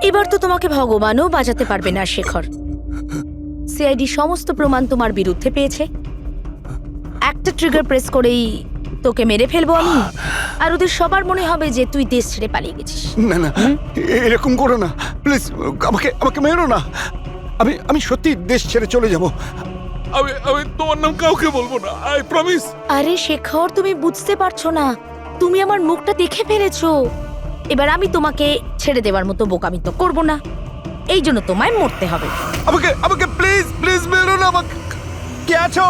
এবার তো তোমাকে ভগবানও বাঁচাতে পারবে না শেখর। সিআইডি সমস্ত প্রমাণ তোমার বিরুদ্ধে পেয়েছে। একটা ট্রিগার প্রেস করেই তোকে মেরে ফেলবো আমি, আর ওদের সবার মনে হবে যে তুই দেশ ছেড়ে পালিয়ে গেছিস। না না, এরকম করো না প্লিজ, আমাকে আমাকে মেরো না। আমি সত্যি দেশ ছেড়ে চলে যাব। আমি তোমার নাম কাউকে বলবো না, আই প্রমিস। আরে শেখর, তুমি বুঝতে পারছো না, তুমি আমার মুখটা দেখে ফেলেছো। এবার আমি তোমাকে ছেড়ে দেওয়ার মতো বোকামি তো করবো না, এই জন্য তোমায় মরতে হবে। আমাকে আমাকে প্লিজ প্লিজ মেরো না। আমাকে কে আছো?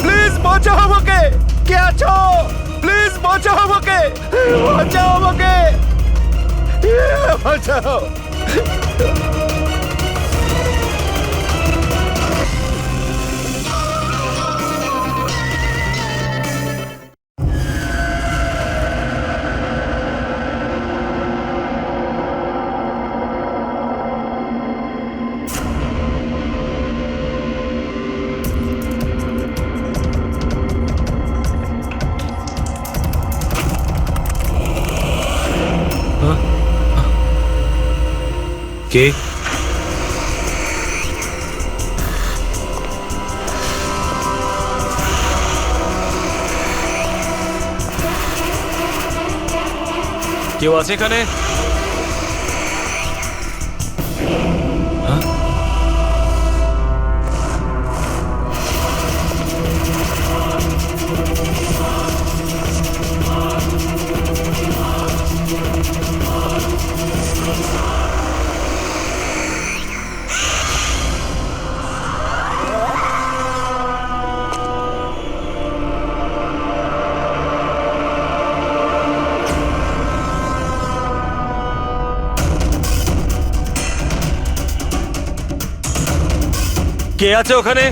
প্লিজ বাঁচাও আমাকে। কে আছো? প্লিজ বাঁচাও আমাকে, বাঁচাও আমাকে, বাঁচাও। কে? কেউ আছে এখানে? কে আছে ওখানে?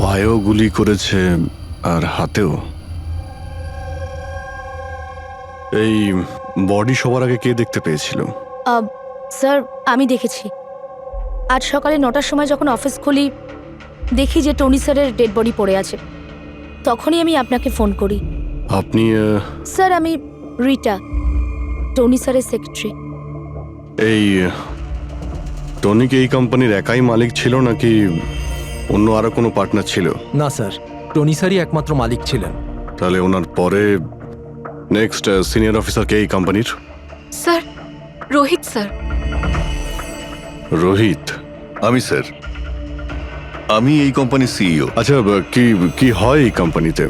পায়েও গুলি করেছে আর হাতেও। এই বডি সবার আগে কে দেখতে পেয়েছিল? স্যার, আমি দেখেছি। আজ সকালে 9টার সময় যখন অফিস খুলি, দেখি যে টনি স্যারের ডেড বডি পড়ে আছে। তখনই আমি আপনাকে ফোন করি। আপনি স্যার, আমি রিটা, টনি স্যারের সেক্রেটারি। এই টনি কি এই কোম্পানির একাই মালিক ছিল নাকি অন্য আরো কোনো পার্টনার ছিল? না স্যার, টনি স্যারই একমাত্র মালিক ছিলেন। তাহলে ওনার পরে নেক্সট সিনিয়র অফিসার কে এই কোম্পানির? Sir, Rohit sir. রোহিত? আমি স্যার, আমি এই কোম্পানির সিইও। আচ্ছা, কি কি হয় এই কোম্পানিতে?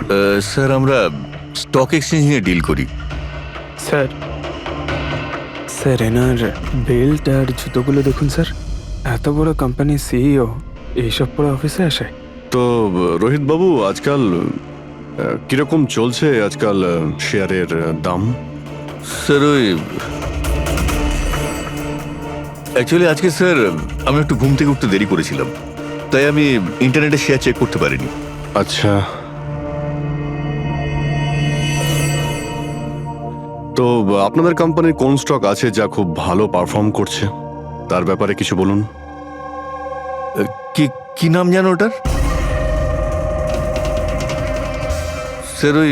স্যার, আমরা স্টক এক্সচেঞ্জ নিয়ে ডিল করি। স্যার, স্যার এনার বেল্ট আর জুতোগুলো দেখুন স্যার। এত বড় কোম্পানির সিইও এইসব পরে অফিসে আসে? তো রোহিত বাবু, আজকাল কিরকম চলছে আজকাল শেয়ারের দাম? স্যার, ওই অ্যাকচুয়ালি আজকে স্যার আমি একটু ঘুম থেকে উঠতে দেরি করেছিলাম, তাই আমি ইন্টারনেটে শেয়ার চেক করতে পারিনি। আচ্ছা, তো আপনাদের কোম্পানির কোন স্টক আছে যা খুব ভালো পারফর্ম করছে? তার ব্যাপারে কিছু বলুন। কি নাম জানো ওটার? স্যার ওই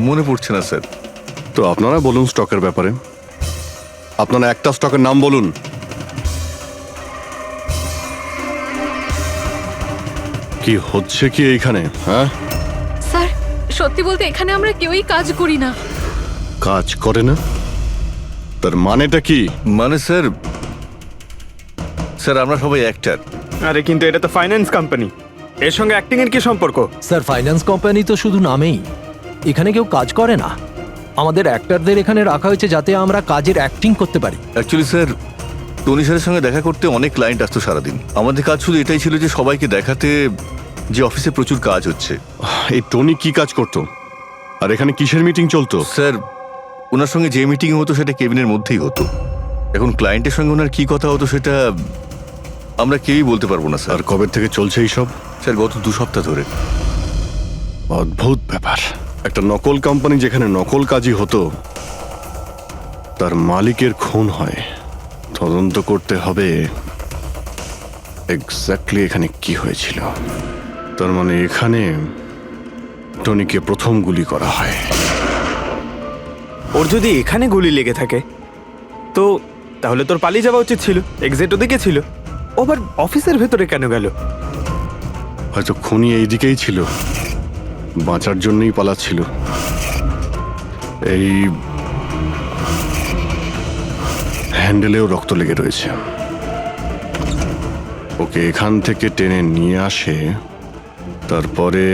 মনে পড়ছে না স্যার। তো আপনারা বলুন স্টকের ব্যাপারে। আপনারা একটা স্টকের নাম বলুন। কি হচ্ছে কি এইখানে? হ্যাঁ, স্যার সত্যি বলতে এখানে আমরা কেউই কাজ করি না। কাজ করে না? তার মানেটা কি? মানে স্যার, স্যার আমরা সবাই অ্যাক্টার। আরে কিন্তু এটা তো ফাইন্যান্স কোম্পানি, এর সঙ্গে অ্যাক্টিং এর কি সম্পর্ক? স্যার ফাইন্যান্স কোম্পানি তো শুধু নামেই, এখানে কেউ কাজ করে না। আমাদের অ্যাক্টরদের এখানে রাখা হয়েছে যাতে আমরা কাজের অ্যাক্টিং করতে পারি। অ্যাকচুয়ালি স্যার, টনি স্যারের সঙ্গে দেখা করতে অনেক ক্লায়েন্ট আসতো সারাদিন। আমাদের কাজ শুধু এটাই ছিল যে সবাইকে দেখাতে যে অফিসে প্রচুর কাজ হচ্ছে। এই টনি কি কাজ করতো? আর এখানে কিসের মিটিং চলতো? স্যার, ওনার সঙ্গে যে মিটিং হতো সেটা কেবিনের মধ্যেই হতো। এখন ক্লায়েন্টের সঙ্গে ওনার কি কথা হতো সেটা আমরা কেউই বলতে পারবো না স্যার। আর কবে থেকে চলছে এইসব? স্যার গত 2 সপ্তাহ ধরে। অদ্ভুত ব্যাপার। একটা নকল কোম্পানি যেখানে নকল কাজই হতো, তার মালিকের খুন হয়। তদন্ত করতে হবে এক্স্যাক্টলি এখানে কি হয়েছিল। তার মানে এখানে টনিকে প্রথম গুলি করা হয়। ওর যদি এখানে গুলি লেগে থাকে তো তাহলে তোর পালিয়ে যাওয়া উচিত ছিল। এক্সিট ওদিকে ছিল, ও আবার অফিসের ভেতরে কেন গেল? হয়তো খুনি এইদিকেই ছিল, বাঁচার জন্যই পালাচ্ছিল। এই হ্যান্ডেলেও রক্ত লেগে রয়েছে। ওকে এখান থেকে টেনে নিয়ে আসে, তারপরে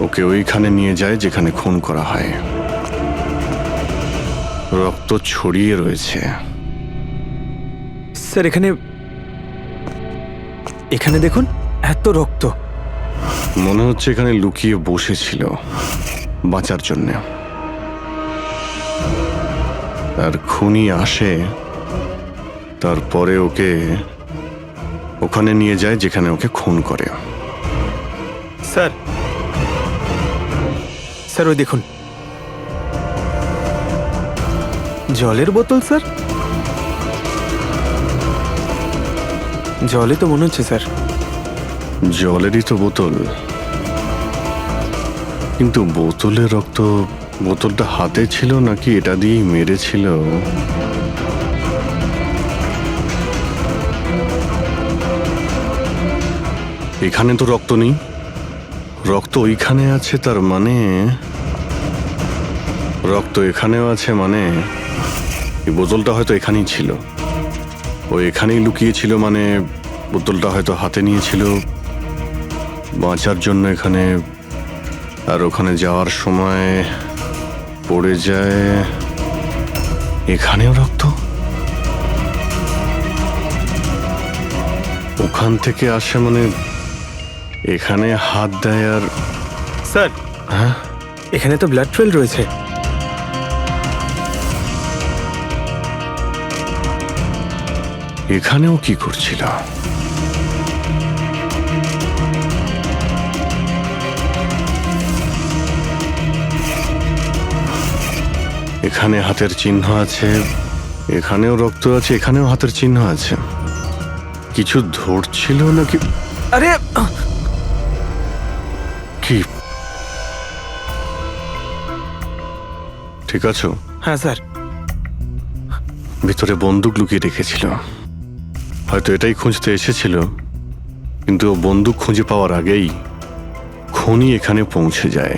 ওকে ওইখানে নিয়ে যায় যেখানে খুন করা হয়। রক্ত ছড়িয়ে রয়েছে। স্যার এখানে এখানে দেখুন, এত রক্ত। মনে হচ্ছে এখানে লুকিয়ে বসেছিল বাঁচার জন্য। আর খুনি আসে, তারপরে ওকে ওখানে নিয়ে যায় যেখানে ওকে খুন করে। স্যার স্যার ওই দেখুন, জলের বোতল। স্যার জলে তো মনে হচ্ছে স্যার। জলেরই তো বোতল, কিন্তু বোতলের রক্ত, বোতলটা হাতে ছিল নাকি এটা দিয়েই মেরেছিল? এখানে তো রক্ত নেই, রক্ত ওইখানে আছে। তার মানে রক্ত এখানেও আছে, মানে এই বোতলটা হয়তো এখানেই ছিল। ও এখানেই লুকিয়েছিল, মানে বোতলটা হয়তো হাতে নিয়েছিল বাঁচার জন্য এখানে। আর ওখানে যাওয়ার সময় পড়ে যায়। এখানেও রক্ত, ওখান থেকে আসে, মানে এখানে হাত দেয়। আর স্যার হ্যাঁ, এখানে তো ব্লাড ট্রেল রয়েছে। এখানেও কি করছিল? এখানে হাতের চিহ্ন আছে, এখানেও রক্ত আছে, এখানেও হাতের চিহ্ন আছে। কিছু ধরছিল নাকি? আরে কি ঠিক আছো? হ্যাঁ স্যার। ভিতরে বন্দুক লুকিয়ে রেখেছিল, হয়তো এটাই খুঁজতে এসেছিল। কিন্তু ও বন্দুক খুঁজে পাওয়ার আগেই খুনি এখানে পৌঁছে যায়।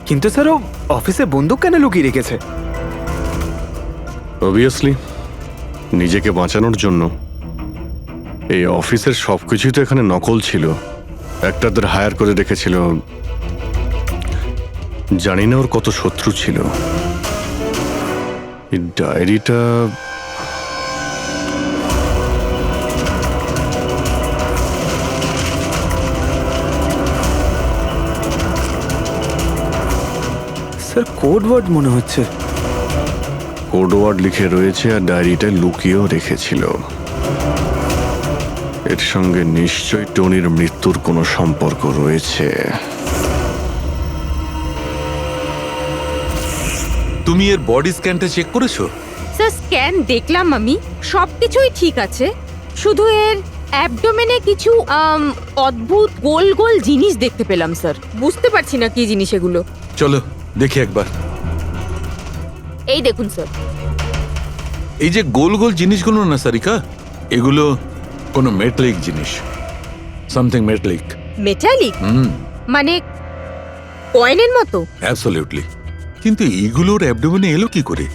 কিন্তু স্যার ও অফিসে বন্দুক কেন লুকিয়ে রেখেছে? অবভিয়াসলি নিজেকে বাঁচানোর জন্য। এই অফিসের সবকিছুই তো এখানে নকল ছিল, একটাদের হায়ার করে রেখেছিল। জানি না ওর কত শত্রু ছিল। এই ডায়েরিটা স্যার কোড ওয়ার্ড মনে হচ্ছে। কোড ওয়ার্ড লিখে রয়েছে, আর ডায়েরিটা লুকিয়েও রেখেছিল। এর সঙ্গে নিশ্চয়ই টনির মৃত্যুর কোনো সম্পর্ক রয়েছে। তুমি এর বডি স্ক্যানটা চেক করেছো? স্যার স্ক্যান দেখলাম আমি, সবকিছুই ঠিক আছে, শুধু এর অ্যাবডোমেনে কিছু অদ্ভুত গোল গোল জিনিস দেখতে পেলাম স্যার। বুঝতে পারছি না কি জিনিস এগুলো। চলো দেখি একবার। এই দেখুন স্যার। এই যে গোল গোল জিনিসগুলো না সারিকা, এগুলো কোনো মেটালিক জিনিস, সামথিং মেটালিক। মেটালিক মানে কয়েনের মতো? অ্যাবসলিউটলি। কিন্তু এইগুলোর অ্যাবডোমেনে এলো কি করে?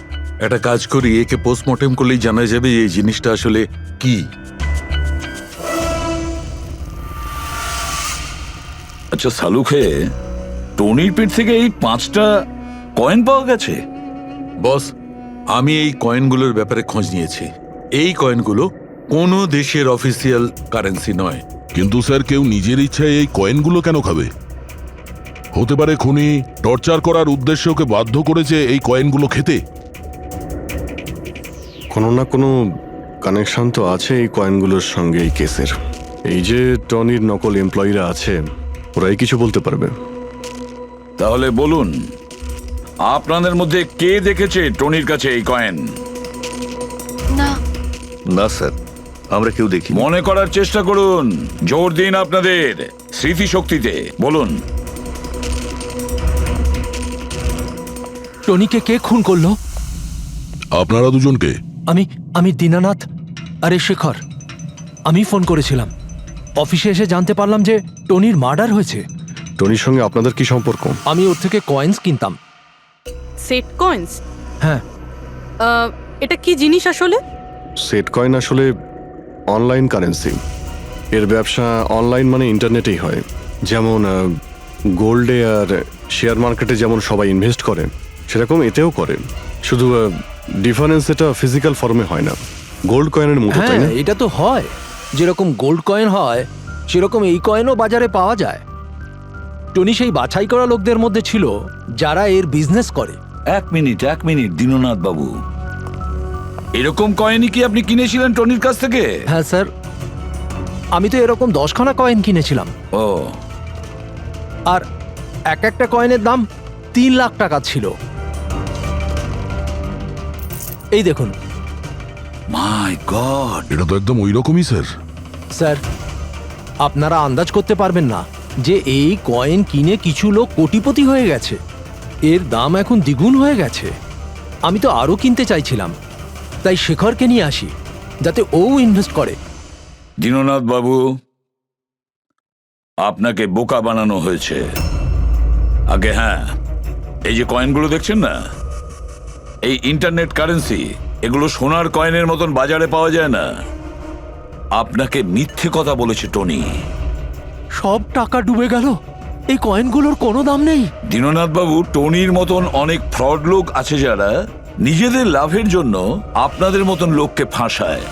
একটা কাজ করি, একে পোস্টমর্টেম করলেই জানা যাবে এই জিনিসটা আসলে কি। আচ্ছা সালুখে, টনির পেট থেকে এই 5টা কয়েন পাওয়া গেছে? বস, আমি এই কয়েনগুলোর ব্যাপারে খোঁজ নিয়েছি। এই কয়েনগুলো কোনো দেশের অফিসিয়াল কারেন্সি নয়। কিন্তু স্যার, কেউ নিজের ইচ্ছায় এই কয়েনগুলো কেন খাবে? হতে পারে খুনি টর্চার করার উদ্দেশ্যে ওকে বাধ্য করেছে এই কয়েনগুলো খেতে। কোনো না কোনো কানেকশন তো আছে এই কয়েনগুলোর সঙ্গে এই কেসের। এই যে টনির নকল এমপ্লয়িরা আছে, ওরাই কিছু বলতে পারবে। তাহলে বলুন, আপনাদের মধ্যে কে দেখেছে টনির কাছে এই কয়েন? না, না স্যার, আমরা কেউ দেখি। মনে করার চেষ্টা করুন, জোর দিন আপনাদের স্মৃতিশক্তিতে। বলুন। টনিকে কে খুন করলো? আপনারা দুজনকে? আমি দীনানাথ। আরে শেখর, আমি ফোন করেছিলাম। অফিসে এসে জানতে পারলাম যে টনির মার্ডার হয়েছে। টনির সঙ্গে আপনাদের কি সম্পর্ক? আমি ওর থেকে কয়েন্স কিনতাম। Set coins? হ্যাঁ। এটা কি জিনিস আসলে? সেট কয়েন আসলে অনলাইন কারেন্সি। এর ব্যবসা অনলাইন মানে ইন্টারনেটেই হয়। যেমন গোল্ডে আর শেয়ার মার্কেটে যেমন সবাই ইনভেস্ট করে, সেরকম এতেও করে। শুধু ডিফারেন্স এটা ফিজিক্যাল ফর্মে হয় না, গোল্ড কয়েনের মতো, তাই না? হ্যাঁ, এটা তো হয়। যেরকম গোল্ড কয়েন হয় সেরকম এই কয়েনও বাজারে পাওয়া যায়। টনি সেই বাছাই করা লোকদের মধ্যে ছিল যারা এর বিজনেস করে। এক মিনিট দীননাথ বাবু, এরকম কয়েনই কি আপনি কিনেছিলেন টনির কাছ থেকে? হ্যাঁ স্যার, আমি তো এরকম 10খানা কয়েন কিনেছিলাম। ও, আর একটা কয়েনের দাম 3 লাখ টাকা ছিল। এই দেখুন। মাই গড! এটা তো একদম ওই রকমই স্যার। স্যার, আপনারা আন্দাজ করতে পারবেন না যে এই কয়েন কিনে কিছু লোক কোটিপতি হয়ে গেছে। এর দাম এখন দ্বিগুণ হয়ে গেছে। আমি তো আরও কিনতে চাইছিলাম, তাই শেখরকে নিয়ে আসি যাতে ও ইনভেস্ট করে। দীননাথ বাবু, আপনাকে বোকা বানানো হয়েছে। আগে হ্যাঁ, এই যে কয়েনগুলো দেখছেন না, এই ইন্টারনেট কারেন্সি, এগুলো সোনার কয়েনের মতন বাজারে পাওয়া যায় না। আপনাকে মিথ্যে কথা বলেছে টনি। সব টাকা ডুবে গেল, এই কয়েনগুলোর কোনো দাম নেই। দীননাথ বাবু, টনির মতন অনেক ফ্রড লোক আছে যারা নিজেদের লাভের জন্য আপনাদের মতন লোককে ফাঁসায়।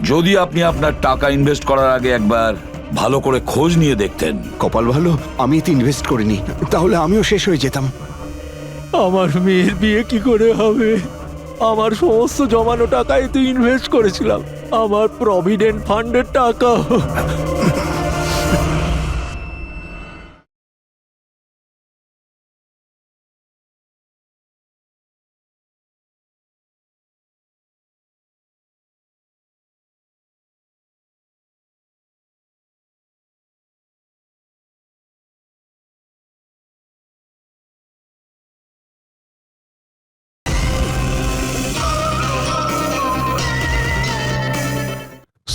যদি আপনি আপনার টাকা ইনভেস্ট করার আগে একবার ভালো করে খোঁজ নিয়ে দেখতেন। কপাল ভালো আমি এতে ইনভেস্ট করিনি, তাহলে আমিও শেষ হয়ে যেতাম। আমার মেয়ের বিয়ে কি করে হবে? আমার সমস্ত জমানো টাকায় তো ইনভেস্ট করেছিলাম, আমার প্রভিডেন্ট ফান্ডের টাকা।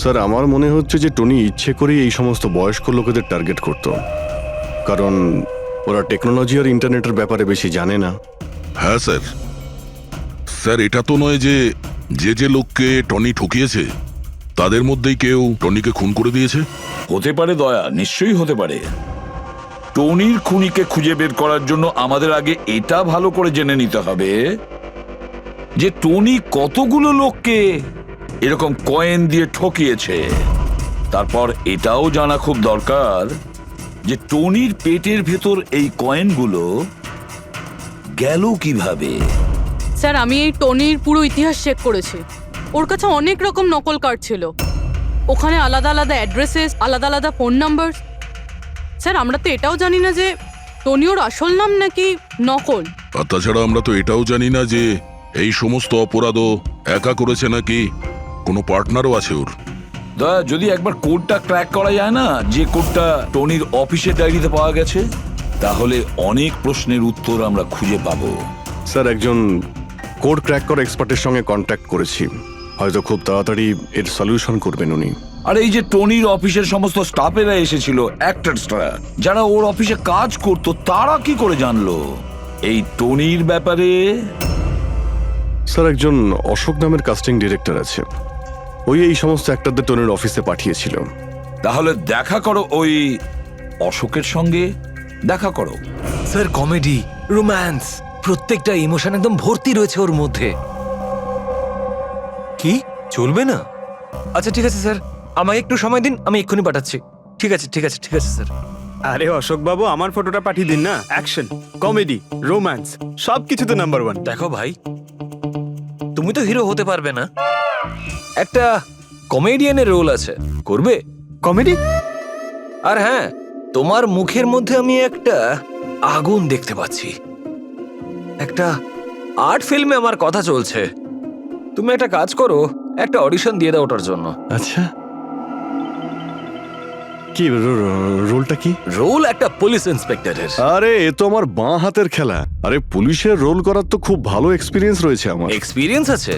স্যার, আমার মনে হচ্ছে যে টনি ইচ্ছে করেই এই সমস্ত বয়স্ক লোকেদের টার্গেট করত, কারণ ওরা টেকনোলজি আর ইন্টারনেটের ব্যাপারে বেশি জানে না। হ্যাঁ স্যার। স্যার, এটা তো নয় যে যে যে লোককে টনি ঠকিয়েছে তাদের মধ্যেই কেউ টনিকে খুন করে দিয়েছে। হতে পারে দয়া, নিশ্চয়ই হতে পারে। টনির খুনিকে খুঁজে বের করার জন্য আমাদের আগে এটা ভালো করে জেনে নিতে হবে যে টনি কতগুলো লোককে এরকম কয়েন দিয়ে ঠকিয়েছে। তারপর এটাও জানা খুব দরকার যে টনির পেটের ভেতর এই কয়েনগুলো গেল কিভাবে। স্যার, আমি এই টনির পুরো ইতিহাস চেক করেছি। ওর কাছে অনেক রকম নকল কার্ড ছিল, ওখানে আলাদা আলাদা অ্যাড্রেসেস, আলাদা আলাদা ফোন নাম্বার। স্যার, আমরা তো এটাও জানি না যে টনি ওর আসল নাম নাকি নকল। আর তাছাড়া আমরা তো এটাও জানি না যে এই সমস্ত অপরাধও একা করেছে নাকি কোনো পার্টনারও আছে ওর। দয়া, যদি একবার কোডটা ক্র্যাক করা যায় না, যে কোডটা টনির অফিসের ডায়েরিতে পাওয়া গেছে, তাহলে অনেক প্রশ্নের উত্তর আমরা খুঁজে পাবো। স্যার, একজন কোড ক্র্যাক করা এক্সপার্টের সঙ্গে কন্ট্যাক্ট করেছি, হয়তো খুব তাড়াতাড়ি এর সলিউশন করবেন উনি। আর এই যে টনির অফিসের সমস্ত স্টাফেরা এসেছিল, অ্যাক্টরসরা যারা ওর অফিসে কাজ করতো, তারা কি করে জানলো এই টনির ব্যাপারে? স্যার, একজন অশোক নামের কাস্টিং ডিরেক্টর আছে, ওই এই সমস্ত অ্যাক্টরদের টনির অফিসে পাঠিয়েছিল। তাহলে দেখা করো ওই অশোকের সঙ্গে, দেখা করো। স্যার, কমেডি, রোম্যান্স, প্রত্যেকটা ইমোশন একদম ভর্তি রয়েছে ওর মধ্যে। কি চলবে না? আচ্ছা ঠিক আছে স্যার, আমাকে একটু সময় দিন, আমি এক্ষুনি পাঠাচ্ছি। ঠিক আছে ঠিক আছে ঠিক আছে স্যার। আরে অশোক বাবু, আমার ফটোটা পাঠিয়ে দিন না। অ্যাকশন, কমেডি, রোম্যান্স সব কিছুতে নাম্বার 1। দেখো ভাই, তুমি তো হিরো হতে পারবে না, একটা কমেডিয়ানের রোল আছে, করবে? কমেডি? আর হ্যাঁ, তোমার মুখের মধ্যে আমি একটা আগুন দেখতে পাচ্ছি। একটা আর্ট ফিল্মে আমার কথা চলছে, তুমি একটা কাজ করো, একটা অডিশন দিয়ে দাও ওটার জন্য। আচ্ছা, কি রোলটা কি? রোল একটা পুলিশ ইন্সপেক্টরের। আরে, এ তো আমার বাঁ হাতের খেলা। আরে, পুলিশের রোল করার তো খুব ভালো এক্সপিরিয়েন্স রয়েছে আমার। এক্সপিরিয়েন্স আছে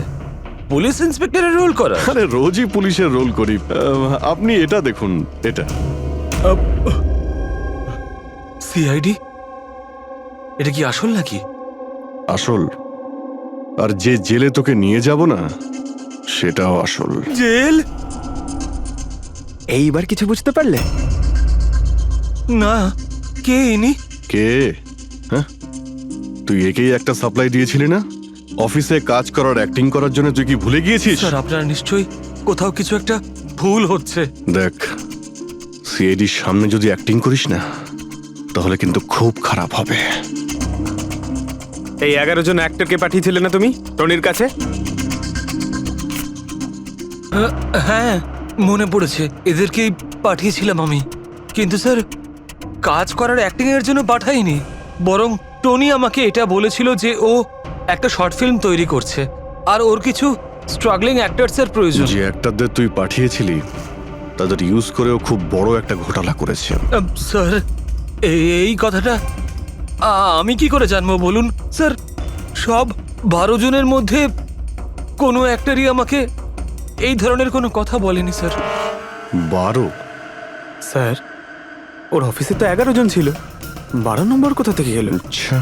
পুলিশ ইন্সপেক্টরের রোল করা? আরে, রোজই পুলিশের রোল করি। আপনি এটা দেখুন, এটা। সিআইডি? এটা কি আসল নাকি? আসল। আর যে জেলে তোকে নিয়ে যাব না, সেটাও আসল। জেল? এইবার কিছু বুঝতে পারলে? না, কে ইনি? কে? হ্যাঁ, তুই একেই একটা সাপ্লাই দিয়েছিলি না অফিসে কাজ করার, অ্যাক্টিং করার জন্য? তুই কি ভুলে গিয়েছিস? স্যার, আপনার নিশ্চয়ই কোথাও কিছু একটা ভুল হচ্ছে। দেখ, সিআইডির সামনে যদি অ্যাক্টিং করিস না, তাহলে কিন্তু খুব খারাপ হবে। এই 11 জন অ্যাক্টরকে পাঠিয়েছিলে না তুমি টনির কাছে? হ্যাঁ, মনে পড়েছে, এদেরকেই পাঠিয়েছিলাম আমি। কিন্তু স্যার, কাজ করার অ্যাক্টিং এর জন্য পাঠাইনি, বরং টনি আমাকে এটা বলেছিল যে ও একটা শর্ট ফিল্ম তৈরি করছে, আর ওর কিছু স্ট্রাগলিং অ্যাক্টরসের প্রয়োজন। যে অ্যাক্টরদের তুই পাঠিয়েছিলি, তাদের ইউজ করেও খুব বড় একটা ঘোটালা করেছে। স্যার, এই কথাটা আমি কি করে জানবো বলুন স্যার? সব 12 জনের মধ্যে কোনো অ্যাক্টরই আমাকে এই ধরনের কোনো কথা বলেনি স্যার। 12? স্যার, ওর অফিসে তো 11 জন ছিল, 12 নম্বর কোথা থেকে গেল? আচ্ছা,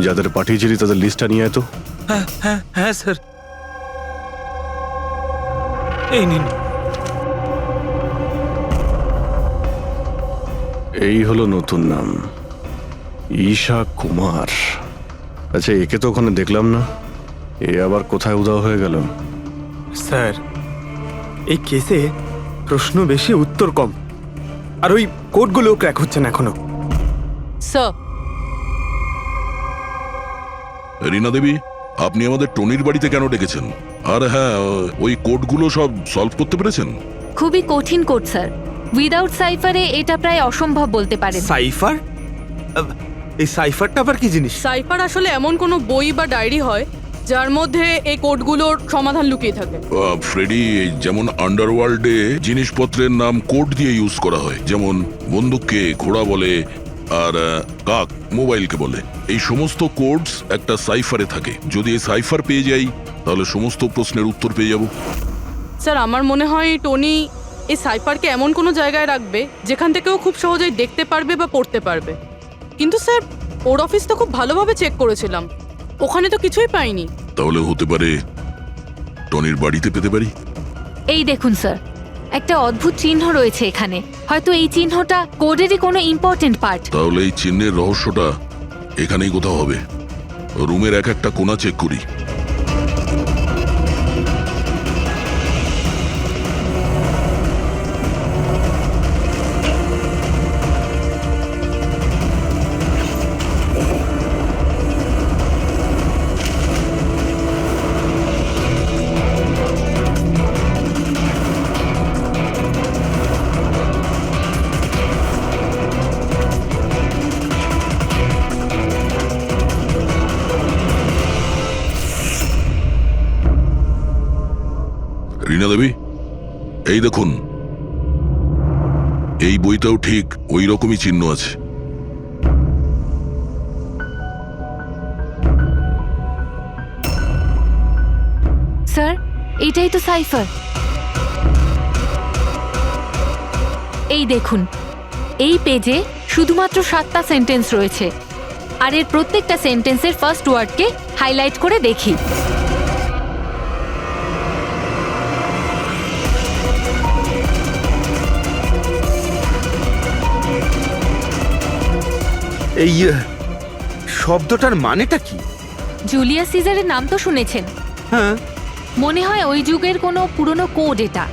যাদের পাঠিয়েছিলি তাদের লিস্টটা নিয়ে আয় তো। হ্যাঁ হ্যাঁ হ্যাঁ স্যার, এই নিন। এই হলো নতুন নাম, ঈশা কুমার। আচ্ছা, একে তো ওখানে দেখলাম না, এ আবার কোথায় উধাও হয়ে গেল? স্যার, এই কেসে প্রশ্ন বেশি উত্তর কম, আর ওই কোডগুলো ক্র্যাক হচ্ছে না এখনো। স্যার, রীনা দেবী, আপনি আমাদের টনির বাড়িতে কেন ডেকেছেন? আর হ্যাঁ, ওই কোডগুলো সব সলভ করতে পেরেছেন? খুবই কঠিন কোড স্যার, উইদাউট সাইফারে এটা প্রায় অসম্ভব বলতে পারেন। সাইফার? এই সাইফারটা আবার কি জিনিস? সাইফার আসলে এমন কোনো বই বা ডায়েরি হয় যার মধ্যে এই কোডগুলোর সমাধান লুকিয়ে থাকে। ফ্রেডি, যেমন আন্ডারওয়ার্ল্ডে জিনিসপত্রের নাম কোড দিয়ে ইউজ করা হয়, যেমন বন্দুককে ঘোড়া বলে, আর কাক মোবাইলকে বলে। এই সমস্ত কোডস একটা সাইফারে থাকে। যদি এই সাইফার পেয়ে যাই, তাহলে সমস্ত প্রশ্নের উত্তর পেয়ে যাব। স্যার, আমার মনে হয় টনি এই সাইফারকে এমন কোনো জায়গায় রাখবে যেখান থেকে ও খুব সহজেই দেখতে পারবে বা পড়তে পারবে। কিন্তু স্যার, ওর অফিস তো খুব ভালোভাবে চেক করেছিলাম, ওখানে তো কিছুই পাইনি। তাহলে হতে পারে টনির বাড়িতে পেতে পারি। এই দেখুন স্যার, একটা অদ্ভুত চিহ্ন রয়েছে এখানে, হয়তো এই চিহ্নটা কোডেরই কোনো ইম্পর্টেন্ট পার্ট। তাহলে এই চিহ্নের রহস্যটা এখানেই কোথাও হবে। রুমের এক একটা কোণা চেক করি। রীনা দেবী, এই দেখুন, এই বইটাও ঠিক ওই রকমই চিহ্ন আছে। স্যার, এটাই তো সাইফার। এই দেখুন, এই পেজে শুধুমাত্র 7টা সেন্টেন্স রয়েছে, আর এর প্রত্যেকটা সেন্টেন্সের ফার্স্ট ওয়ার্ডকে হাইলাইট করে দেখি। এই শব্দটার মানেটা কি? জুলিয়াস সিজারের নাম তো শুনেছেন? হ্যাঁ। মনে হয় ওই যুগের কোনো পুরনো কোড এটা।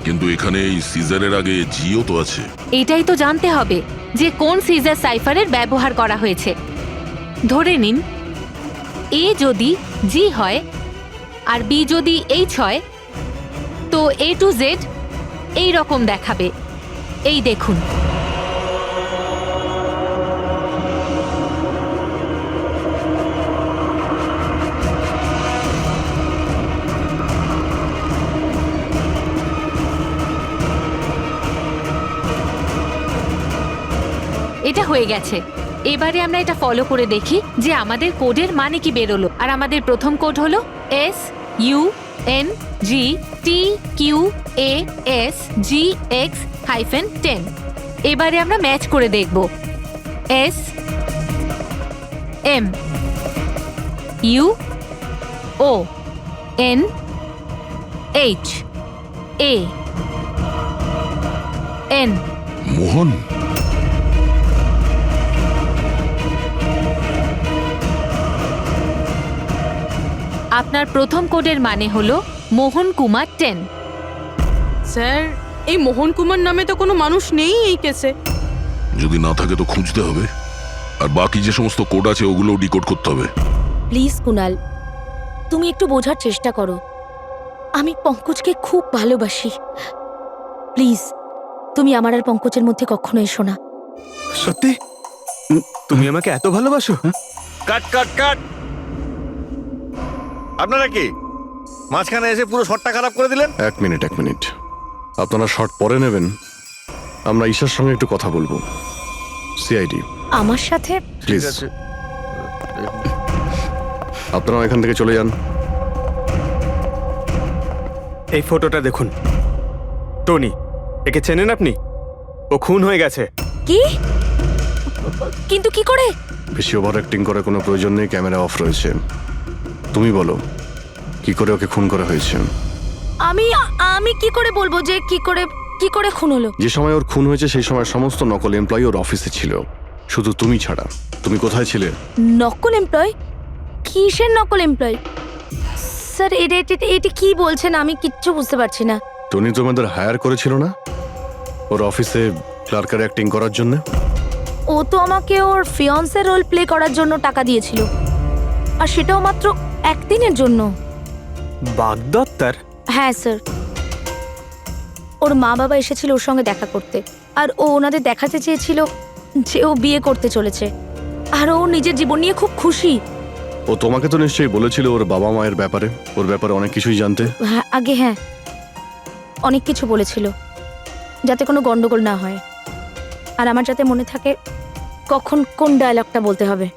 কিন্তু এখানে এই সিজারের আগে জিও তো আছে। এটাই তো জানতে হবে যে কোন সিজার সাইফারের ব্যবহার করা হয়েছে। ধরে নিন, এ যদি জি হয় আর বি যদি এইচ হয়, তো এ টু জেড এই রকম দেখাবে। এই দেখুন, এটা হয়ে গেছে। এবারে আমরা এটা ফলো করে দেখি যে আমাদের কোডের মানে কি বেরোলো। আর আমাদের প্রথম কোড হলো SUNGTQAS-GX-10। এবারে আমরা ম্যাচ করে দেখব। SMUONHAN। মোহন, আপনার প্রথম কোডের মানে হলো মোহন কুমার 10। স্যার, এই মোহন কুমার নামে তো কোনো মানুষ নেই এই কেসে। যদি না থাকে তো খুঁজতে হবে, আর বাকি যে সমস্ত কোড আছে ওগুলো ডিকোড করতে হবে। প্লিজ কুনাল, তুমি একটু বোঝার চেষ্টা করো। আমি পঙ্কজকে খুব ভালোবাসি। প্লিজ, তুমি আমার আর পঙ্কজের মধ্যে কখনো এসো না। সত্যি? তুমি আমাকে এত ভালোবাসো? কাট কাট কাট! আপনারা কি মাঝখানে এসে পুরো শটটা খারাপ করে দিলেন? এক মিনিট, আপনারা শর্ট পরে নেবেন, আমরা ঈশার সঙ্গে একটু কথা বলবো। সিআইডি, আমার সাথে? প্লিজ আপনারা এখান থেকে চলে যান। এই ফটোটা দেখুন। টনি, একে চেনেন আপনি? ও খুন হয়ে গেছে। কি? কিন্তু কি করে? বেশি ওভার অ্যাক্টিং করার কোনো প্রয়োজন নেই, ক্যামেরা অফ রয়েছে। তুমি বলো, কি করে ওকে খুন করা হয়েছে? আমি কি করে বলবো যে কি করে খুন হলো? যে সময় ওর খুন হয়েছে সেই সময় সমস্ত নকল এমপ্লয়ি ওর অফিসে ছিল, শুধু তুমি ছাড়া। তুমি কোথায় ছিলে? নকল এমপ্লয়? কিসের নকল এমপ্লয়? স্যার, এটা কি বলছেন? আমি কিচ্ছু বুঝতে পারছি না। টনি তোমাদের হায়ার করেছিল না ওর অফিসে ক্লার্কের অ্যাক্টিং করার জন্য? ও তো আমাকে ওর ফিয়ন্সের রোল প্লে করার জন্য টাকা দিয়েছিল, আর সেটাও মাত্র 1 দিনের জন্য। বাগদত্তার? হ্যাঁ স্যার, ওর মা বাবা এসেছিল ওর সঙ্গে দেখা করতে, আর ও ওনাদের দেখাতে চেয়েছিল যে ও বিয়ে করতে চলেছে, আর ও নিজের জীবন নিয়ে খুব খুশি। ও তোমাকে তো নিশ্চয়ই বলেছিল ওর বাবা মায়ের ব্যাপারে, ওর ব্যাপারে অনেক কিছুই জানতে। হ্যাঁ, হ্যাঁ, অনেক কিছু বলেছিল, যাতে কোনো গন্ডগোল না হয়, আর আমার যাতে মনে থাকে কখন কোন ডায়লগটা বলতে হবে।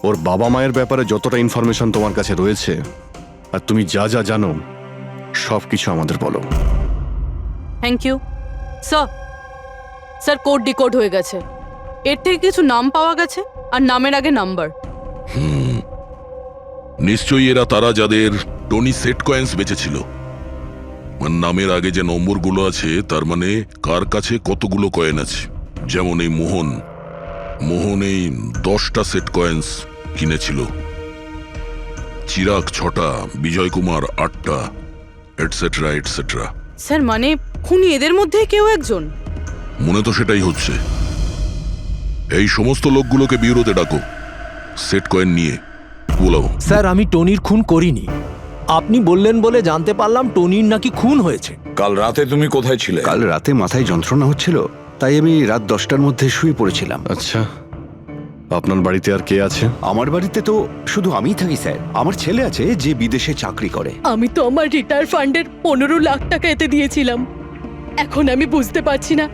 ওর বাবা মায়ের ব্যাপারে যতটা ইনফরমেশন তোমার কাছে রয়েছে আর তুমি যা যা জানো সব কিছু আমাদের বলো। Thank you sir. Sir, code decode হয়ে গেছে। এর থেকে কিছু নাম পাওয়া গেছে, আর নামের আগে নাম্বার। নিশ্চয়ই এরা তারা যাদের টনি সেট কয়েন্স বেঁচেছিল। নামের আগে যে নম্বরগুলো আছে তার মানে কার কাছে কতগুলো কয়েন আছে। যেমন এই মোহন এই 10টা সেট কয়েন্স কিনেছিল, চিরাগ 6টা, বিজয় কুমার 8টা, এটসেট্রা এটসেট্রা। স্যার, মানে খুনি এদের মধ্যে কেউ একজন? মনে তো সেটাই হচ্ছে। এই সমস্ত লোকগুলোকে বিউরোতে ডাকো, সেট কয়েন নিয়ে বলো। স্যার, আমি টনির খুন করিনি। আপনি বললেন বলে জানতে পারলাম টনির নাকি খুন হয়েছে। কাল রাতে তুমি কোথায় ছিলে? কাল রাতে মাথায় যন্ত্রণা হচ্ছিল, তাই আমি রাত 10টার মধ্যে শুয়ে পড়েছিলাম। আচ্ছা, আপনার বাড়িতে আর কে আছে? আমার বাড়িতে তো শুধু আমিই থাকি স্যার। আমার ছেলে আছে যে বিদেশে চাকরি করে। আমি তো আমার রিটায়ার ফান্ডের 15 লাখ টাকা এতে দিয়েছিলাম। এখন আমি বুঝতে পারছি না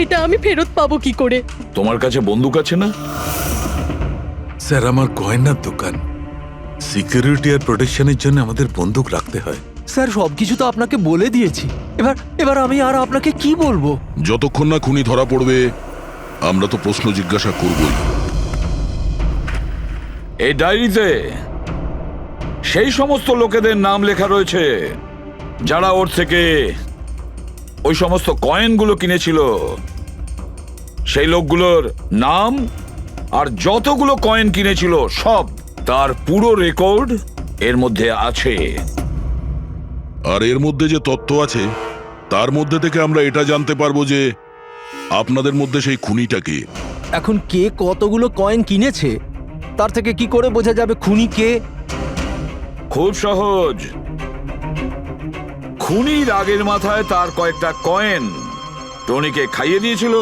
এটা আমি ফেরত পাবো কি করে। তোমার কাছে বন্দুক আছে না? স্যার, আমার গয়নার দোকান, সিকিউরিটি আর প্রোটেকশনের জন্য আমাদের বন্দুক রাখতে হয়। স্যার সবকিছু তো আপনাকে বলে দিয়েছি। এবার আমি আর আপনাকে কি বলবো? যতক্ষণ না খুনি ধরা পড়বে আমরা তো প্রশ্ন জিজ্ঞাসা করবই। এই ডায়েরিতে সেই সমস্ত লোকেদের নাম লেখা রয়েছে যারা ওর থেকে ওই সমস্ত কয়েনগুলো কিনেছিল। সেই লোকগুলোর নাম আর যতগুলো কয়েন কিনেছিল সব, তার পুরো রেকর্ড এর মধ্যে আছে। আর এর মধ্যে যে তথ্য আছে তার মধ্যে থেকে আমরা এটা জানতে পারবো যে আপনাদের মধ্যে সেই খুনিটা কে। এখন কে কতগুলো কয়েন কিনেছে তার থেকে কি করে বোঝা যাবে খুনি কে? খুব সহজ। খুনি রাগের মাথায় তার কয়েকটা কয়েন টনিকে খাইয়ে দিয়েছিল,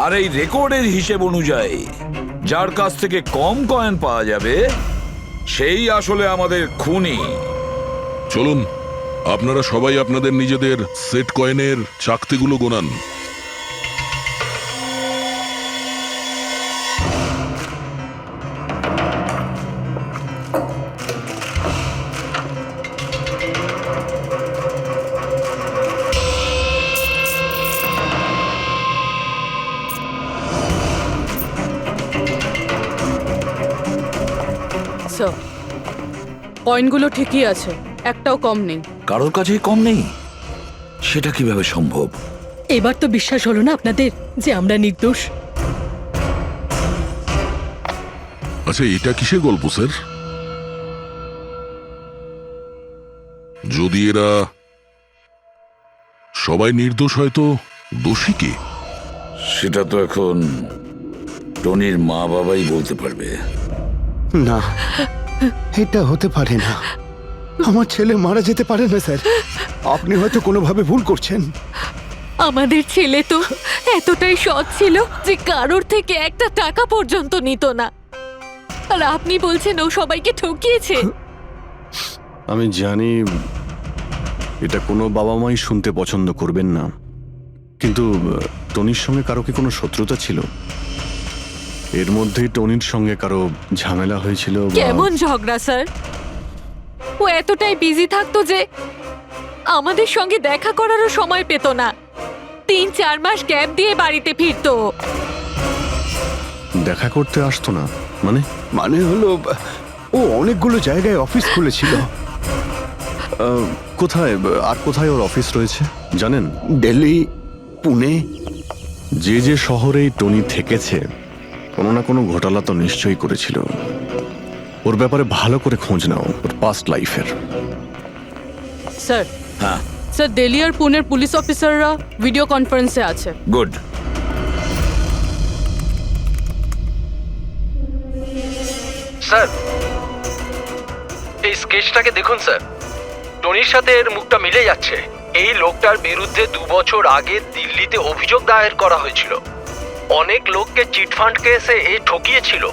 আর এই রেকর্ডের হিসেব অনুযায়ী যার কাছ থেকে কম কয়েন পাওয়া যাবে সেই আসলে আমাদের খুনি। চলুন আপনারা সবাই আপনাদের নিজেদের সেট কয়েনের চাকতিগুলো গোনান। স্যার, কয়েনগুলো ঠিকই আছে, একটাও কম নেই। কারোর কাছেই কম নেই? সেটা কিভাবে সম্ভব? এবার তো বিশ্বাস হলো না আপনাদের যে আমরা নির্দোষ? আচ্ছা, এটা কিসের গল্প স্যার? যদি এরা সবাই নির্দোষ হয় তো দোষী কে? সেটা তো এখন টনির মা বাবাই বলতে পারবে। না, এটা হতে পারে না। আমার ছেলে মারা যেতে পারে না স্যার। আপনি হয়তো কোনোভাবে ভুল করছেন। আমাদের ছেলে তো এতটাই সৎ ছিল যে কারোর থেকে একটা টাকা পর্যন্ত নিত না, আর আপনি বলছেন ও সবাইকে ঠকিয়েছে। আমি জানি এটা কোনো বাবা মাই শুনতে পছন্দ করবেন না, কিন্তু টনির সঙ্গে কারো কি কোনো শত্রুতা ছিল? এর মধ্যেই টনির সঙ্গে কারো ঝামেলা হয়েছিল? কেমন ঝগড়া স্যার? ও এতটাই বিজি থাকতো যে আমাদের সঙ্গে দেখা করারও সময় পেত না। 3-4 মাস গ্যাপ দিয়ে বাড়িতে ফিরতো। দেখা করতে আসতো না মানে? মানে হলো ও অনেকগুলো জায়গায় অফিস খুলেছিল। কোথায় আর কোথায় ওর অফিস রয়েছে জানেন? দিল্লি, পুনে। যে যে শহরেই টনি থেকেছে কোনো না কোনো ঘোটালা তো নিশ্চয়ই করেছিল। ওর ব্যাপারে ভালো করে খোঁজ নাও, ওর পাস্ট লাইফের। স্যার, হ্যাঁ স্যার, দিল্লি আর পুনের পুলিশ অফিসাররা ভিডিও কনফারেন্সে আছে। গুড। স্যার, এই স্কেচটাকে দেখুন স্যার। টনির সাথে এর মুখটা মিলে যাচ্ছে। এই লোকটার বিরুদ্ধে 2 বছর আগে দিল্লিতে অভিযোগ দায়ের করা হয়েছিল। অনেক লোককে চিটফান্ড কেসে এ ঠকিয়েছিল।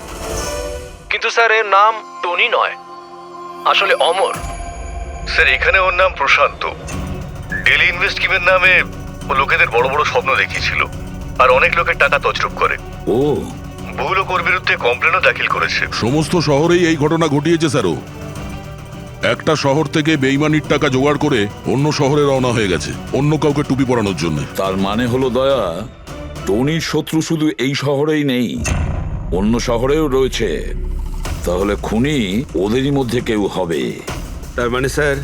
কিন্তু স্যার এর নাম টনি নয়, আসলে অমর। স্যার, এখানে ওর নাম প্রশান্ত। ডেলি ইনভেস্ট স্কিমের নামে ও লোকেদের বড় বড় স্বপ্ন দেখিয়েছিল আর অনেক লোকের টাকা তছরূপ করে। ও, বহু লোক ওর বিরুদ্ধে কমপ্লেনও দাখিল করেছে। সমস্ত শহরেই এই ঘটনা ঘটিয়েছে স্যারও। একটা শহর থেকে বেইমানির টাকা জোগাড় করে অন্য শহরে রওনা হয়ে গেছে অন্য কাউকে টুপি পরানোর জন্য। তার মানে হলো দয়া, টনির শত্রু শুধু এই শহরেই নেই, অন্য শহরেও রয়েছে। তাহলে খুনি ওদেরই মধ্যে কেউ হবে। তার মানে স্যার,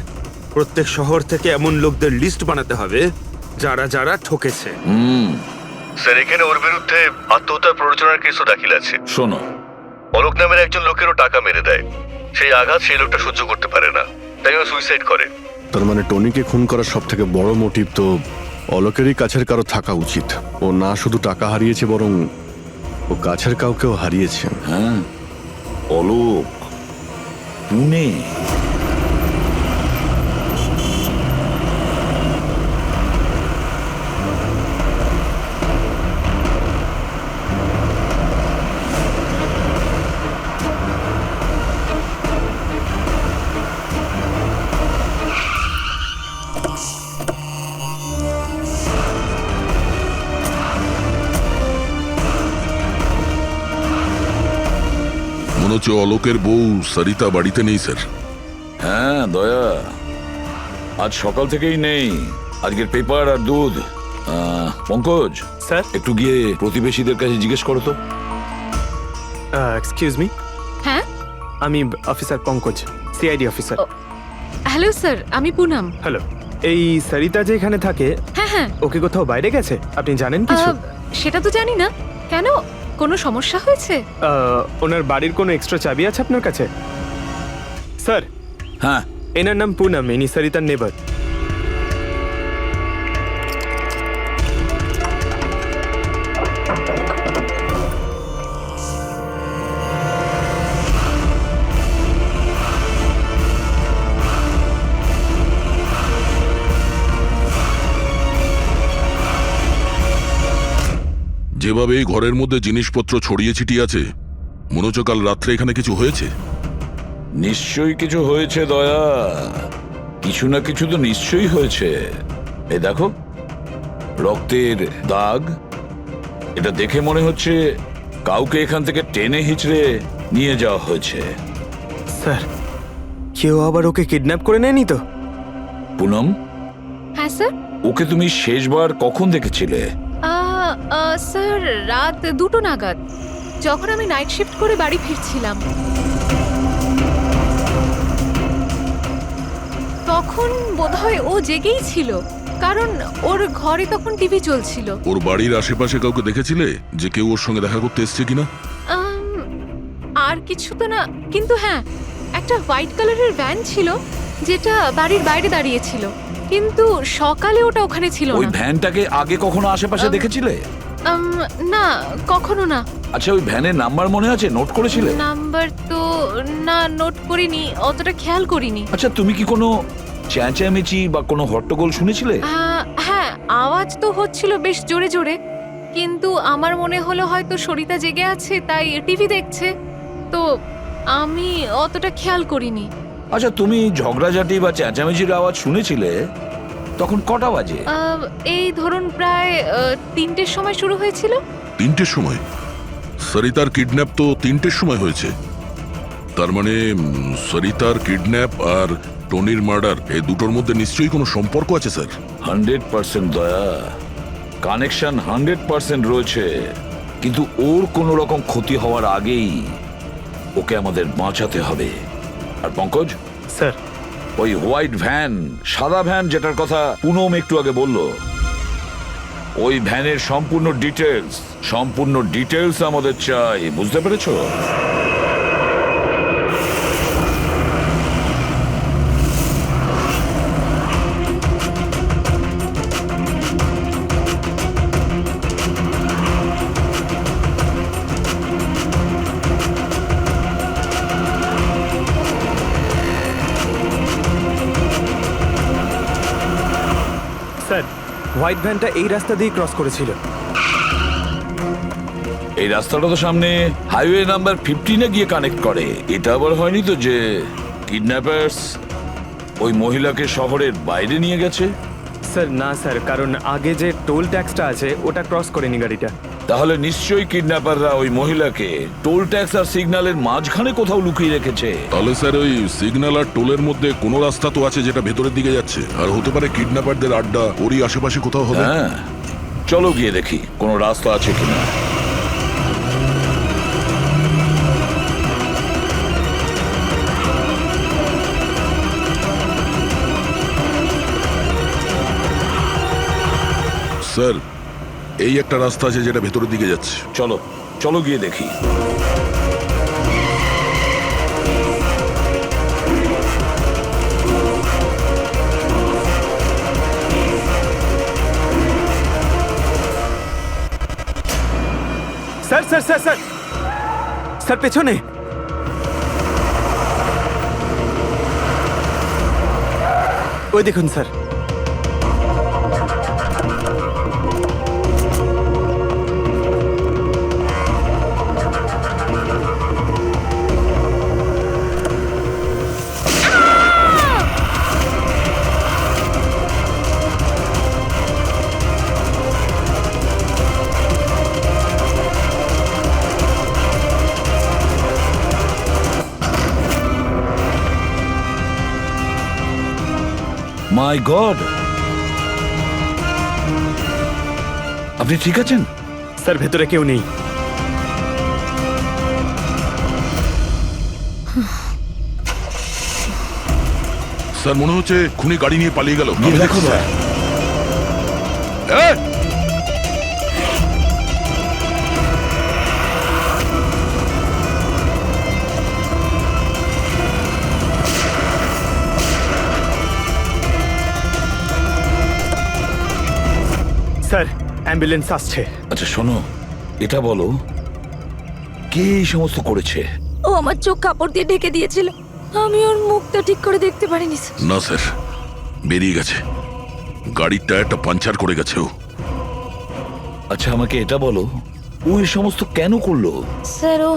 প্রত্যেক শহর থেকে এমন লোকদের লিস্ট বানাতে হবে যারা যারা ঠকেছে। স্যার, এখানে ওর বিরুদ্ধে আত্মহত্যার প্ররোচনার কেসও দাখিল আছে। শোনো, অলোক নামের একজন লোকেরও টাকা মেরে দেয়। সেই আঘাত সেই লোকটা সহ্য করতে পারে না, তাই ও সুইসাইড করে। তার মানে টনিকে খুন করার সব থেকে বড় মোটিভ তো অলোকেরই কাছের কারো থাকা উচিত। ও না শুধু টাকা হারিয়েছে, বরং ও কাছের কাউকেও হারিয়েছে। হ্যাঁ, অলোক, পুনে। বলছে অলোকের বউ সরিতা বাড়িতে নেই স্যার। হ্যাঁ দয়া, আজ সকাল থেকেই নেই। আজকের পেপার আর দুধ। পঙ্কজ স্যার একটু গিয়ে প্রতিবেশীদের কাছে জিজ্ঞেস করো তো। এক্সকিউজ মি, হ্যাঁ আমি officer Pankaj, CID officer. Hello sir, আমি পুনম। হ্যালো, এই সরিতা যে এখানে থাকে, হ্যাঁ হ্যাঁ, ওকে কোথাও বাইরে গেছে? আপনি জানেন কিছু? সেটা তো জানি না। কেন, কোনো সমস্যা হয়েছে? ওনার বাড়ির কোনো এক্সট্রা চাবি আছে আপনার কাছে? স্যার, হ্যাঁ, এনার নাম পুনম, ইনি সরিতার নেবার। যেভাবে এই ঘরের মধ্যে জিনিসপত্র ছড়িয়ে ছিটিয়ে আছে, মনে হচ্ছে কাল রাত্রে এখানে কিছু হয়েছে। নিশ্চয়ই কিছু হয়েছে দয়া, কিছু না কিছু তো নিশ্চয়ই হয়েছে। এই দেখো, রক্তের দাগ। এটা দেখে মনে হচ্ছে কাউকে এখান থেকে টেনে হিচড়ে নিয়ে যাওয়া হয়েছে। স্যার, কেউ আবার ওকে কিডন্যাপ করে নেয়নি তো? পুনম, হ্যাঁ স্যার। ওকে তুমি শেষবার কখন দেখেছিলে? স্যার, রাত 2টো নাগাদ, যখন আমি নাইট শিফট করে বাড়ি ফিরছিলাম। তখন বোধহয় ও জেগেই ছিল, কারণ ওর ঘরে তখন টিভি চলছিল। ওর বাড়ির আশেপাশে কাউকে দেখেছিলে যে কেউ ওর সঙ্গে দেখা করতে এসছে কিনা? আর কিছু তো না, কিন্তু হ্যাঁ, একটা হোয়াইট কালারের ভ্যান ছিল যেটা বাড়ির বাইরে দাঁড়িয়ে ছিল, কিন্তু সকালে ওটা ওখানে ছিল ওই না। ভ্যানটাকে আগে কখনো আশেপাশে দেখেছিলে? না, কখনো না। আচ্ছা, ওই ভ্যানের নাম্বার মনে আছে? নোট করেছিলে? নাম্বার তো না, নোট করিনি, অতটা খেয়াল করিনি। আচ্ছা, তুমি কি কোনো চেঁচামেচি বা কোনো হট্টগোল শুনেছিলে? হ্যাঁ, আওয়াজ তো হচ্ছিল বেশ জোরে জোরে, কিন্তু আমার মনে হলো হয়তো সরিতা জেগে আছে তাই টিভি দেখছে, তো আমি অতটা খেয়াল করিনি। আচ্ছা, তুমি ঝগড়াঝাটি বা চেঁচামেচির আওয়াজ শুনেছিলে তখন কটা বাজে? এই ধরুন প্রায় 3টের সময় শুরু হয়েছিল। 3টের সময়? সরিতার কিডন্যাপ তো 3টের সময় হয়েছে। তার মানে সরিতার কিডন্যাপ আর টনির মার্ডার, এই দুটোর মধ্যে নিশ্চয়ই কোনো সম্পর্ক আছে স্যার। 100% দয়া, কানেকশন 100% রয়েছে, কিন্তু ওর কোনো রকম ক্ষতি হওয়ার আগেই ওকে আমাদের বাঁচাতে হবে। আর পঙ্কজ স্যার, ওই হোয়াইট ভ্যান, সাদা ভ্যান যেটার কথা পুনম একটু আগে বলল, ওই ভ্যানের সম্পূর্ণ ডিটেলস আমাদের চাই, বুঝতে পেরেছো? স্যার, হোয়াইট ভ্যানটা এই রাস্তা দিয়ে ক্রস করেছিল। এই রাস্তাটা তো সামনে হাইওয়ে নাম্বার 15-এ গিয়ে কানেক্ট করে। এটা আবার হয়নি তো যে কিডন্যাপার্স ওই মহিলাকে শহরের বাইরে নিয়ে গেছে? স্যার না স্যার, কারণ আগে যে টোল ট্যাক্সটা আছে ওটা ক্রস করেনি গাড়িটা। তাহলে নিশ্চয়ই কিডন্যাপাররা ওই মহিলাকে টোল ট্যাক্স আর সিগন্যালের মাঝখানে কোথাও লুকিয়ে রেখেছে। তাহলে স্যার ওই সিগন্যাল আর টোলের মধ্যে কোনো রাস্তা তো আছে যেটা ভেতরের দিকে যাচ্ছে, আর হতে পারে কিডন্যাপারদের আড্ডা ওরই আশেপাশে কোথাও হবে। হ্যাঁ, চলো গিয়ে দেখি কোনো রাস্তা আছে কিনা। স্যার, এই একটা রাস্তা আছে যেটা ভেতরের দিকে যাচ্ছে। চলো চলো গিয়ে দেখি। Sir sir sir sir sir, পেছনে। ওই দেখুন স্যার। মাই গড, আপনি ঠিক আছেন? স্যার ভেতরে কেউ নেই। স্যার মনে হচ্ছে খুনি গাড়ি নিয়ে পালিয়ে গেল। গিয়ে দেখো দয়া। এই! স্যার অ্যাম্বুলেন্স আসছে। আচ্ছা শোনো, এটা বলো কে এই সমস্ত করেছে? ও আমার চোখ কাপড় দিয়ে ঢেকে দিয়েছিল, আমি ওর মুখটা ঠিক করে দেখতে পারিনি স্যার। না স্যার, বেরিয়ে গেছে। গাড়ির টায়ারটা পাঞ্চার করে গেছে ও। আচ্ছা আমাকে এটা বলো, ও এই সমস্ত কেন করলো? স্যার ও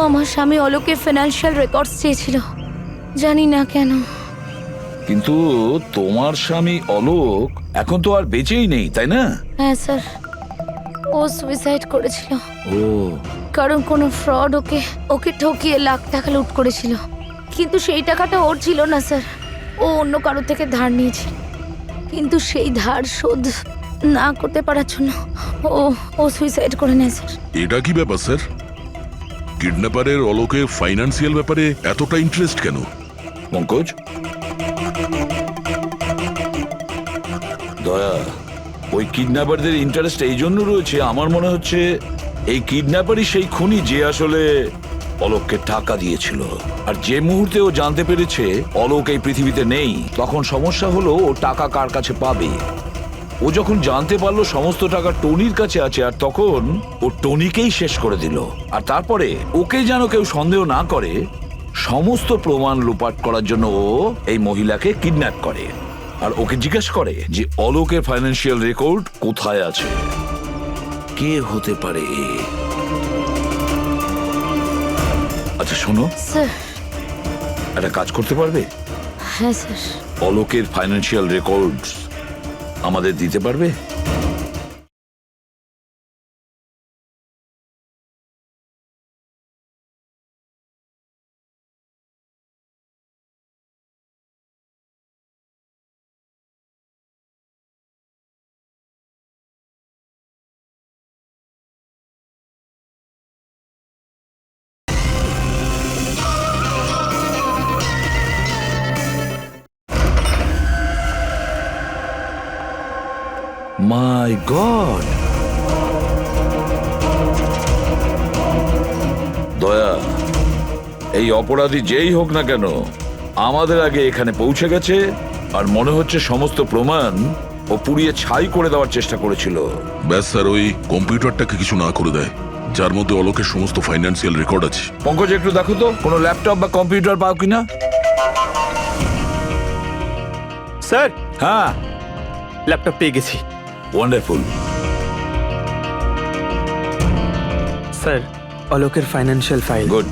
আমার স্বামী অলোকের ফিনান্সিয়াল রেকর্ডস চেয়েছিল, জানি না কেন। কিন্তু তোমার স্বামী অলোক এখন তো আর বেঁচেই নেই, তাই না? হ্যাঁ স্যার, ও সুইসাইড করেছিল, ও কারণ কোনো ফ্রড ওকে ঠকিয়ে লাখ টাকা লুট করেছিল। কিন্তু সেই টাকাটা ওর ছিল না স্যার, ও অন্য কারো থেকে ধার নিয়েছিল, কিন্তু সেই ধার শোধ না করতে পারার জন্য ও সুইসাইড করে নেয় স্যার। এটা কি ব্যাপার স্যার? কিডন্যাপারের অলোকের ফাইন্যান্সিয়াল ব্যাপারে এতটা ইন্টারেস্ট কেন? পঙ্কজ, দয়া, ওই কিডন্যাপারদের ইন্টারেস্ট এই জন্য রয়েছে, আমার মনে হচ্ছে এই কিডন্যাপারই সেই খুনি যে আসলে অলোককে টাকা দিয়েছিল। আর যে মুহূর্তে ও জানতে পেরেছে অলোক এই পৃথিবীতে নেই, তখন সমস্যা হলো ও টাকা কার কাছে পাবে। ও যখন জানতে পারলো সমস্ত টাকা টনির কাছে আছে, আর তখন ও টনিকেই শেষ করে দিল। আর তারপরে ওকে যেন কেউ সন্দেহ না করে, সমস্ত প্রমাণ লোপাট করার জন্য ও এই মহিলাকে কিডন্যাপ করে আর ওকে জিজ্ঞেস করে যে অলোকের ফাইন্যান্সিয়াল রেকর্ড কোথায় আছে। কে হতে পারে? আচ্ছা শোনো, স্যার। একটা কাজ করতে পারবে? হ্যাঁ স্যার। অলোকের ফাইন্যান্সিয়াল রেকর্ডস আমাদের দিতে পারবে? মাই গড, দয়া, এই অপরাধী যেই হোক না কেন আমাদের আগে এখানে পৌঁছে গেছে, আর মনে হচ্ছে সমস্ত প্রমাণ ও পুড়িয়ে ছাই করে দেওয়ার চেষ্টা করেছিল। ব্যাস স্যার, ওই কম্পিউটারটাকে কিছু না করে দেয় যার মধ্যে অলোকের সমস্ত ফাইন্যান্সিয়াল রেকর্ড আছে। পঙ্কজ, একটু দেখো তো কোনো ল্যাপটপ বা কম্পিউটার পাও কিনা। স্যার হ্যাঁ, ল্যাপটপ পেয়ে গেছি। ওয়ান্ডারফুল। স্যার অলোকের ফাইন্যান্সিয়াল ফাইল। গুড,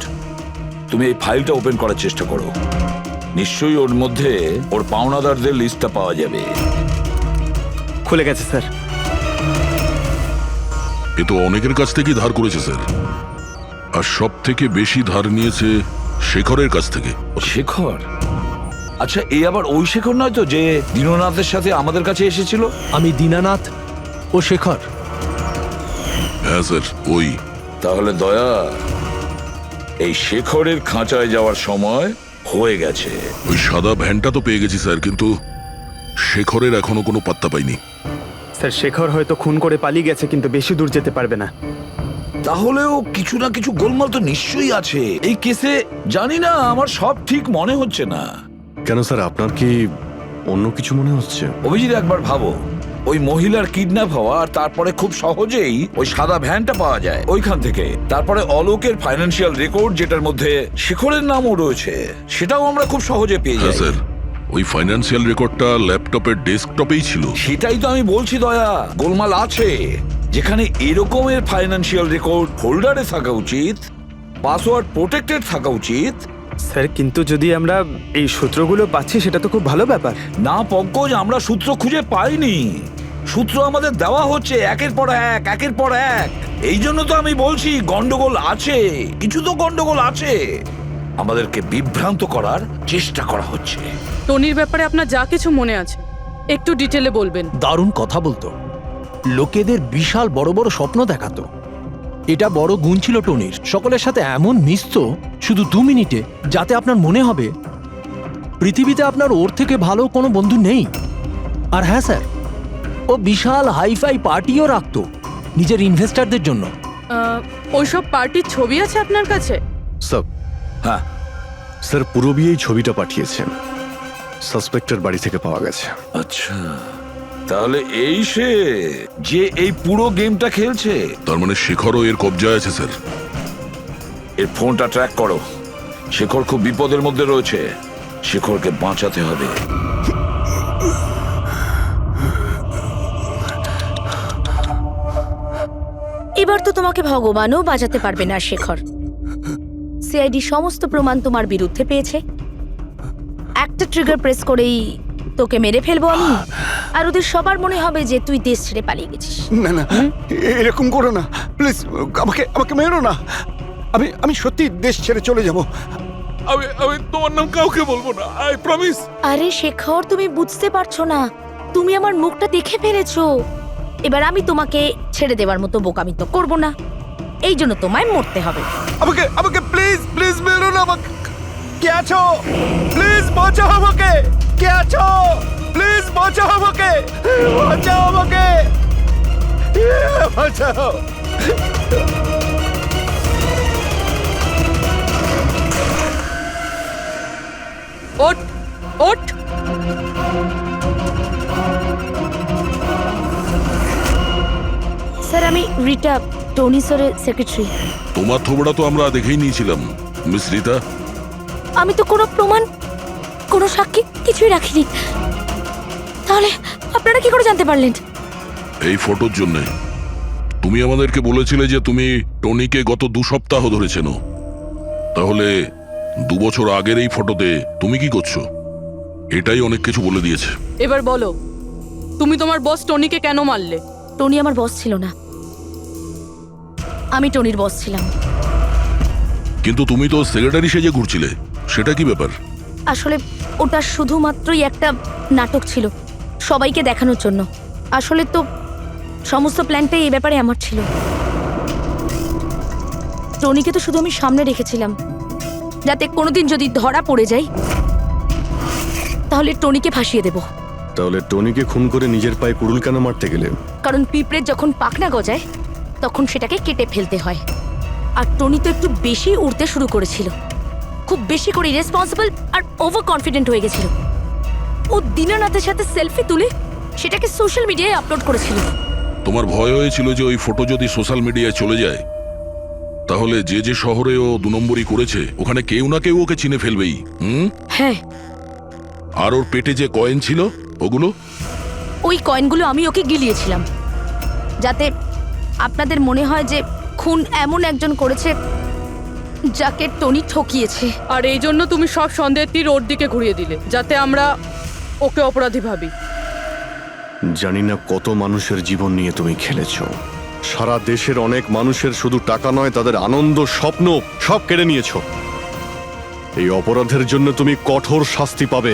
তুমি এই ফাইলটা ওপেন করার চেষ্টা করো, নিশ্চয়ই ওর মধ্যে ওর পাওনাদারদের লিস্টটা পাওয়া যাবে। খুলে গেছে স্যার। এ তো অনেকের কাছ থেকেই ধার করেছে স্যার, আর সব থেকে বেশি ধার নিয়েছে শেখরের কাছ থেকে। শেখর? আচ্ছা, এই আবার ওই শেখর নয় তো যে দীননাথের সাথে আমাদের কাছে এসেছিল? আমি দীনানাথ ও শেখর। হ্যাঁ স্যার, ওই। তাহলে দয়া, এই শেখরের খাঁচায় যাওয়ার সময় হয়ে গেছে। ওই সাদা ভ্যানটা তো পেয়ে গেছি স্যার, কিন্তু শেখরের এখনো কোনো পাত্তা পাইনি। স্যার শেখর হয়তো খুন করে পালিয়ে গেছে, কিন্তু বেশি দূর যেতে পারবে না। তাহলেও কিছু না কিছু গোলমাল তো নিশ্চয়ই আছে এই কেসে। জানি না, আমার সব ঠিক মনে হচ্ছে না। কেন স্যার, আপনার কি অন্য কিছু মনে হচ্ছে? অভিজিৎ, একবার ভাবো, ওই মহিলার কিডন্যাপ হওয়া, আর তারপরে খুব সহজেই ওই সাদা ভ্যানটা পাওয়া যায় ওইখান থেকে, তারপরে অলোকের ফাইন্যান্সিয়াল রেকর্ড যেটার মধ্যে শেখরের নামও রয়েছে, সেটাও আমরা খুব সহজে পেয়ে হ্যাঁ যাই। স্যার, ওই ফাইন্যান্সিয়াল রেকর্ডটা ল্যাপটপের ডেস্কটপেই ছিল। সেটাই তো আমি বলছি দয়া, গোলমাল আছে। যেখানে এরকমের ফাইন্যান্সিয়াল রেকর্ড ফোল্ডারে থাকা উচিত, পাসওয়ার্ড প্রোটেক্টেড থাকা উচিত। স্যার কিন্তু যদি আমরা এই সূত্রগুলো পাচ্ছি সেটা তো খুব ভালো ব্যাপার। না পঙ্কজ, আমরা সূত্র খুঁজে পাইনি, সূত্র আমাদের দেওয়া হচ্ছে একের পর এক, একের পর এক। এই জন্য তো আমি বলছি গন্ডগোল আছে, কিছু তো গন্ডগোল আছে। আমাদেরকে বিভ্রান্ত করার চেষ্টা করা হচ্ছে। টনির ব্যাপারে আপনার যা কিছু মনে আছে একটু ডিটেলে বলবেন। দারুণ কথা বলতো, লোকেদের বিশাল বড় বড় স্বপ্ন দেখাতো। এটা বড় গুণ ছিল টনির, সকলের সাথে এমন মিশতো শুধু 2 মিনিটে, যাতে আপনার মনে হবে পৃথিবীতে আপনার ওর থেকে ভালো কোনো বন্ধু নেই। আর হ্যাঁ স্যার, ও বিশাল হাইফাই পার্টিও রাখতো নিজের ইনভেস্টরদের জন্য। ওইসব পার্টির ছবি আছে আপনার কাছে? স্যার, হ্যাঁ, স্যার পুরবি এই ছবিটা পাঠিয়েছেন, সাসপেক্টের বাড়ি থেকে পাওয়া গেছে। আচ্ছা, তাহলে এই সে যে এই পুরো গেমটা খেলছে। তার মানে শেখরও এর কবজায় আছে স্যার। এর ফোনটা ট্র্যাক করো। শেখর খুব বিপদের মধ্যে রয়েছে, শেখরকে বাঁচাতে হবে। এবার তো তোমাকে ভগবানও বাঁচাতে পারবে না শেখর। সিআইডি সমস্ত প্রমাণ তোমার বিরুদ্ধে পেয়েছে। একটা ট্রিগার প্রেস করেই তোকে মেরে ফেলবো আমি, আর ওদের সবার মনে হবে যে তুই দেশ ছেড়ে পালিয়ে গেছিস। না না, এরকম করো না প্লিজ, আমাকে আমাকে মেরো না। আমি সত্যি দেশ ছেড়ে চলে যাব। আমি তোমার নাম কাউকে বলবো না, আই প্রমিস। আরে শেখর, তুমি বুঝতে পারছো না, তুমি আমার মুখটা দেখে ফেলেছো। এবার আমি তোমাকে ছেড়ে দেওয়ার মতো বোকামি তো করবো না, এই জন্য তোমায় মরতে হবে। আমাকে আমাকে প্লিজ প্লিজ মেরো না আমাকে। কে আছো? প্লিজ বাঁচাও আমাকে। কে আছো? প্লিজ বাঁচাও আমাকে। বাঁচাও আমাকে, বাঁচাও। ওঠ ওঠ। স্যার, আমি রিটা, টনি স্যারের সেক্রেটারি। তোমার থোবড়া তো আমরা দেখেই নিয়েছিলাম মিস রিতা। আমি তো কোনো প্রমাণ, কোনো সাক্ষী কিছুই রাখিনি, তাহলে আপনারা কি করে জানতে পারলেন? এই ফটোর জন্য তুমি আমাদেরকে বলেছিলে যে তুমি টনিকে গত 2 সপ্তাহ ধরে চেনো। তাহলে 2 বছর আগের এই ফটোতে তুমি কি করছো? এটাই অনেক কিছু বলে দিয়েছে। এবার বলো, তুমি তোমার বস টনিকে কেন মারলে? টনি আমার বস ছিল না, আমি টনির বস ছিলাম। কিন্তু তুমি তো সেক্রেটারি সেজে ঘুরছিলে, সেটা কি ব্যাপার? আসলে ওটা শুধুমাত্রই একটা নাটক ছিল, সবাইকে দেখানোর জন্য। আসলে তো সমস্ত প্ল্যানটাই এই ব্যাপারে আমার ছিল। টনিকে তো শুধু আমি সামনে রেখেছিলাম, যাতে কোনোদিন যদি ধরা পড়ে যাই তাহলে টনিকে ফাঁসিয়ে দেব। তাহলে টনিকে খুন করে নিজের পায়ে কুড়ুল কেন মারতে গেলে? কারণ পিঁপড়ের যখন পাখনা গজায় তখন সেটাকে কেটে ফেলতে হয়। আর টনি তো একটু বেশি উড়তে শুরু করেছিল, খুব বেশি করে ইরেসপন্সিবল আর ওভার কনফিডেন্ট হয়ে গেছিল। ও দীনানাথের সাথে সেলফি তুলে সেটাকে সোশ্যাল মিডিয়ায় আপলোড করেছিল। তোমার ভয় হয়েছিল যে ওই ফটো যদি সোশ্যাল মিডিয়ায় চলে যায় তাহলে যে যে শহরে ও 2 নম্বরই করেছে ওখানে কেউ না কেউ ওকে চিনে ফেলবেই। হ্যাঁ, আর ওর পেটে যে কয়েন ছিল ওগুলো? ওই কয়েনগুলো আমি ওকে গিলিয়েছিলাম, যাতে আপনাদের মনে হয় যে খুন এমন একজন করেছে যাকে টনি ঠকিয়েছে। আর এই জন্য তুমি সব সন্দেহের তীর ওর দিকে ঘুরিয়ে দিলে, যাতে আমরা ওকে অপরাধী ভাবি। জানি না কত মানুষের জীবন নিয়ে তুমি খেলেছো। সারা দেশের অনেক মানুষের শুধু টাকা নয়, তাদের আনন্দ, স্বপ্ন সব কেড়ে নিয়েছো। এই অপরাধের জন্য তুমি কঠোর শাস্তি পাবে।